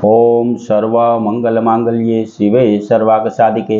ओम सर्व मंगल मांगल्ये शिवे सर्वाक साधिके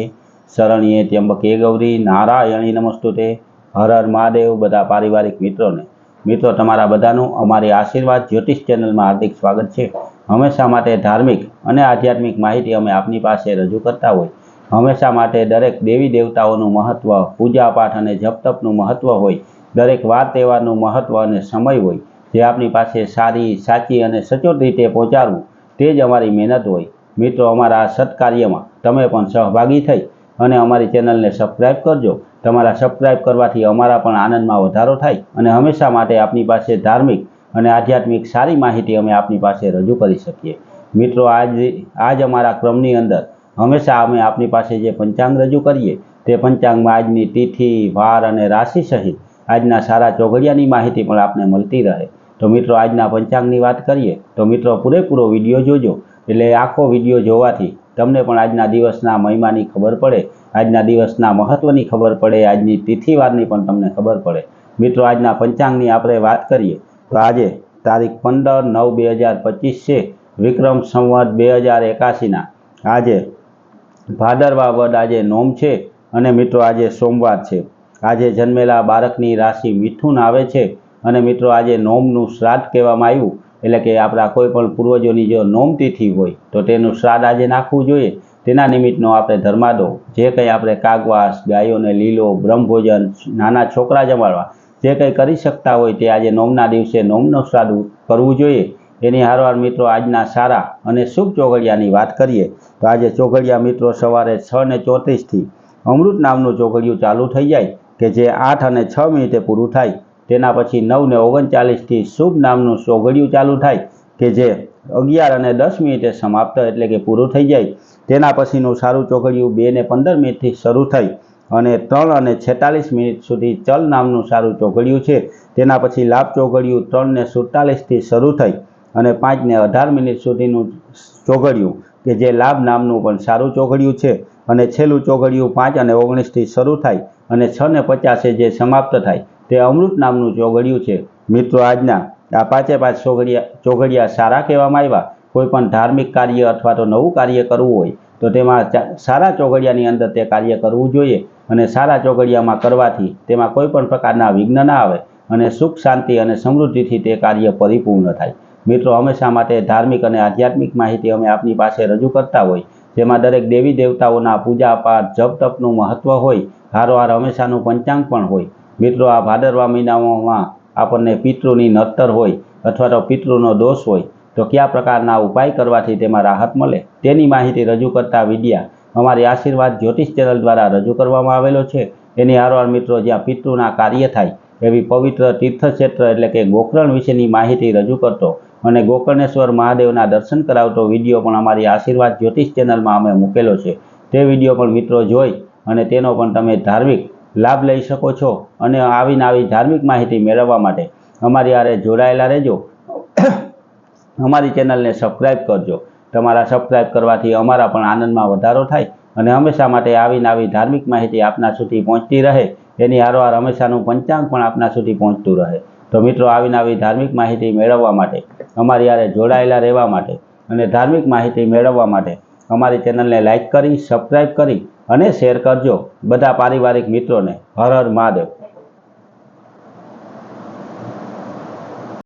शरण्ये त्र्यंबके गौरी नारायणी नमस्तुते। हर हर महादेव। बधा पारिवारिक मित्रों तमारा बधानुं अमारी आशीर्वाद ज्योतिष चेनल में हार्दिक स्वागत है। हमेशा माटे धार्मिक अने आध्यात्मिक माहिती अमे आपनी पासे रजू करता होय। हमेशा माटे दरेक देवी देवताओनुं महत्व, पूजा पाठ अने जप तपनुं महत्व होय, दरेक वार तहेवारनुं महत्व अने समय होय, जे आपनी पासे सारी साची अने सचोट रीते पहोंचाडवुं ते ज अमारी मेहनत होय। मित्रों अमारा सत्कार्यमां तमे पण सहभागी थई अने अमारी चेनलने सब्सक्राइब करजो। तमारा सब्सक्राइब करवाथी अमारा पण आनंदमां वधारो थाय अने हमेशा माटे आपनी पासे धार्मिक अने आध्यात्मिक सारी माहिती अमे आपनी पासे रजू करी शकीए। मित्रों आज अमारा क्रमनी अंदर हमेशा अमे आपनी पासे जे पंचांग रजू करीए ते पंचांगमां आजनी तिथि, वार अने राशि सहित आजना सारा चौघडियानी माहिती पण आपने मळती रहे। तो मित्रों आजना पंचांगनी बात करिए तो मित्रों पूरेपूरो विडियो जोजो, एटले आखो विडियो जोवाथी तमने पण आजना दिवसना महिमानी खबर पड़े, आजना दिवसना महत्वनी खबर पड़े, आजनी तिथिवारनी पण तमने खबर पड़े। मित्रों आजना पंचांगनी आपणे वात करीए तो आजे तारीख 15/9/2025 छे, विक्रम संवत 2081 ना आजे भादरवा वद आजे नोम छे अने मित्रों आजे सोमवार छे। आजे जन्मेला बाळकनी राशि मिथुन आवे छे अने मित्रों आजे नोमनुं श्राद्ध कहेवामां आव्युं, एटले के आपणा कोईपण पूर्वजोनी जो नोम तिथि होय तो तेनुं श्राद्ध आजे नाखवुं जोईए। तेना निमित्तनो आपणे धर्मादो जे कंई आपणे कागवास, गायोने लीलो, ब्रह्मभोजन, नाना छोकरा जमाडवा जे कंई करी शकता होय ते आज नोमना दिवसे नोमनुं श्राद्ध करवुं जोईए। एनी हारवार मित्रों आजना सारा अने शुभ चौघडियानी वात करीए तो आज चौघडिया मित्रों सवारे 6:34 थी अमृत नामनुं चौघडियुं चालू थई जाय के जे 8:06 मिनिटे पूरुं थाय। तेना पछी 9:39 थी शुभ नामनुं चौघडियुं चालू थाय के जे 11:10 मिनिटे समाप्त एटले के पूरुं थई जाय। तेना पछीनुं सारूं चौघडियुं 2:15 मिनिटथी शरू थई अने 3:46 मिनिट सुधी चल नामनुं सारूं चौघडियुं छे। तेना पछी लाभ चौघडियुं 3:47 थी शरू थई अने 5:18 मिनिट सुधीनुं चौघडियुं के जे लाभ नामनुं पण सारूं चौघडियुं छे अने छेल्लुं चौघडियुं 5:19 थी शरू थाय अने 6:50 जे समाप्त थाय ते अमृत नामनुं चौघडियुं छे। मित्रों आजना आ पांचे पांच चौघडिया सारा कहेवामां आव्या। कोईपण धार्मिक कार्य अथवा तो नवुं कार्य करवुं होय तो तेमां सारा चौघडियानी अंदर ते कार्य करवुं जोईए अने सारा चौघडियामां करवाथी तेमां कोईपण प्रकारना विघ्न न आवे अने सुख शांति अने समृद्धिथी ते कार्य परिपूर्ण थाय। मित्रों हमेशा माटे धार्मिक अने आध्यात्मिक माहिती अमे आपनी पासे रजू करता होय, जेमां दरेक देवी देवताओना पूजा पाठ जप तपनुं महत्व होय, हारोहार हमेशानुं पंचांग पण होय। मित्रों आ भादरवा महीनामां आपणे पितृनी नड़तर होय अथवा तो पितृनो दोष होय तो क्या प्रकारना उपाय करवाथी तेमां राहत मळे तेनी माहिती रजू करता विडिया अमारी आशीर्वाद ज्योतिष चेनल द्वारा रजू करवामां आवेलो छे। एनी हारवार मित्रों ज्यां पितृना कार्य थाय एवी पवित्र तीर्थक्षेत्र एटले के गोकर्ण विशेनी माहिती रजू करतो अने गोकर्णेश्वर महादेवना दर्शन करावतो विडियो पण अमारी आशीर्वाद ज्योतिष चेनलमां अमे मूकेलो छे। ते विडियो पण मित्रों जोई अने तेनो पण तमे धार्मिक लाभ लई शको छो अने आवी नवी धार्मिक माहिती मेळववा माटे अमारी हारे जोडायेला रहेजो। अमारी चेनलने सब्सक्राइब करजो। तमारा सब्सक्राइब करवाथी अमारा पण आनंदमां वधारो थाय अने हमेशा माटे आवी नवी धार्मिक माहिती आपना सुधी पहोंचती रहे। एनी हारोहार हमेशानुं पंचांग पण आपना सुधी पहोंचतुं रहे। तो मित्रों आवी नवी धार्मिक माहिती मेळववा माटे अमारी हारे जोडायेला रहेवा माटे अने धार्मिक माहिती मेळववा माटे अमारी चेनलने लाइक करी, सब्सक्राइब करी अने शेर करजो। बधा पारिवारिक मित्रों ने हर हर महादेव।